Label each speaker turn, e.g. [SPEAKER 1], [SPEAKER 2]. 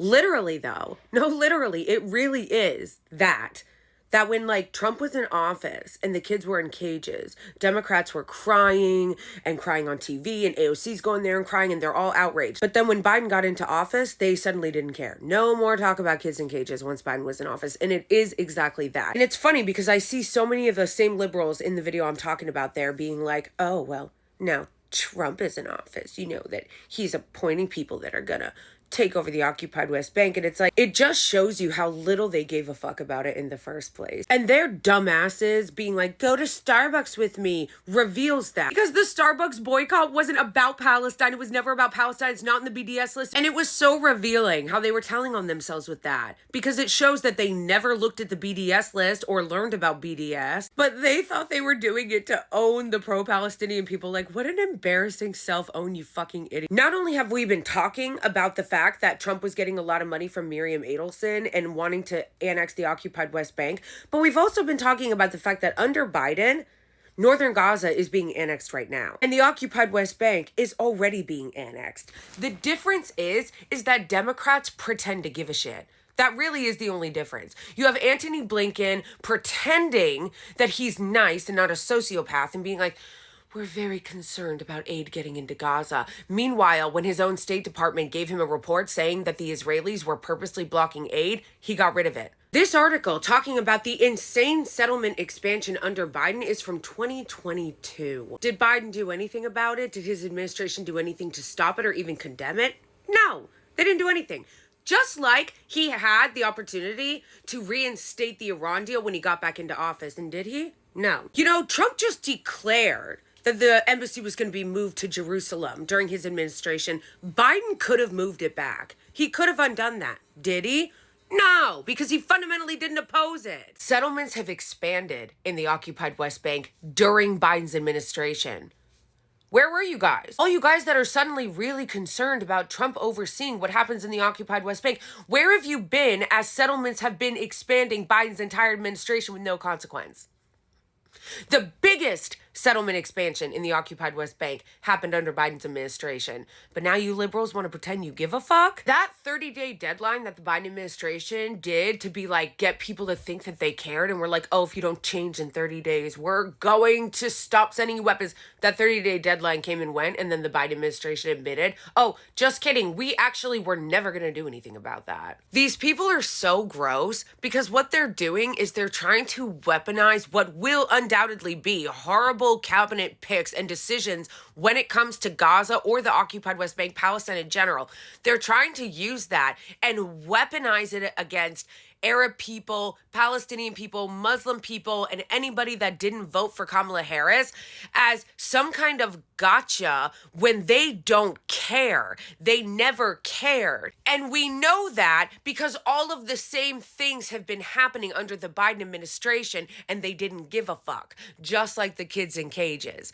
[SPEAKER 1] Literally, though. No, literally, it really is that. That when, like, Trump was in office and the kids were in cages, Democrats were crying and crying on TV, and AOC's going there and crying, and they're all outraged. But then when Biden got into office, they suddenly didn't care. No more talk about kids in cages once Biden was in office. And it is exactly that. And it's funny because I see so many of the same liberals in the video I'm talking about there being like, oh, well, no, Trump is in office. You know that he's appointing people that are gonna take over the occupied West Bank. And it's like, it just shows you how little they gave a fuck about it in the first place. And their dumbasses being like, go to Starbucks with me, reveals that. Because the Starbucks boycott wasn't about Palestine. It was never about Palestine. It's not in the BDS list. And it was so revealing how they were telling on themselves with that. Because it shows that they never looked at the BDS list or learned about BDS. But they thought they were doing it to own the pro-Palestinian people. Like, what an embarrassing self-own, you fucking idiot. Not only have we been talking about the fact that Trump was getting a lot of money from Miriam Adelson and wanting to annex the occupied West Bank, but we've also been talking about the fact that under Biden, northern Gaza is being annexed right now, and the occupied West Bank is already being annexed. The difference is that Democrats pretend to give a shit. That really is the only difference. You have Antony Blinken pretending that he's nice and not a sociopath and being like, we're very concerned about aid getting into Gaza. Meanwhile, when his own State Department gave him a report saying that the Israelis were purposely blocking aid, he got rid of it. This article talking about the insane settlement expansion under Biden is from 2022. Did Biden do anything about it? Did his administration do anything to stop it or even condemn it? No, they didn't do anything. Just like he had the opportunity to reinstate the Iran deal when he got back into office. And did he? No. You know, Trump just declared that the embassy was going to be moved to Jerusalem during his administration. Biden could have moved it back. He could have undone that. Did he? No, because he fundamentally didn't oppose it. Settlements have expanded in the occupied West Bank during Biden's administration. Where were you guys? All you guys that are suddenly really concerned about Trump overseeing what happens in the occupied West Bank, where have you been as settlements have been expanding Biden's entire administration with no consequence? The biggest settlement expansion in the occupied West Bank happened under Biden's administration. But now you liberals want to pretend you give a fuck? That 30-day deadline that the Biden administration did to be like, get people to think that they cared and we're like, oh, if you don't change in 30 days, we're going to stop sending you weapons. That 30-day deadline came and went, and then the Biden administration admitted, oh, just kidding. We actually were never going to do anything about that. These people are so gross because what they're doing is they're trying to weaponize what will undoubtedly be horrible cabinet picks and decisions when it comes to Gaza or the occupied West Bank, Palestine in general. They're trying to use that and weaponize it against Arab people, Palestinian people, Muslim people, and anybody that didn't vote for Kamala Harris as some kind of gotcha when they don't care. They never cared. And we know that because all of the same things have been happening under the Biden administration and they didn't give a fuck, just like the kids in cages.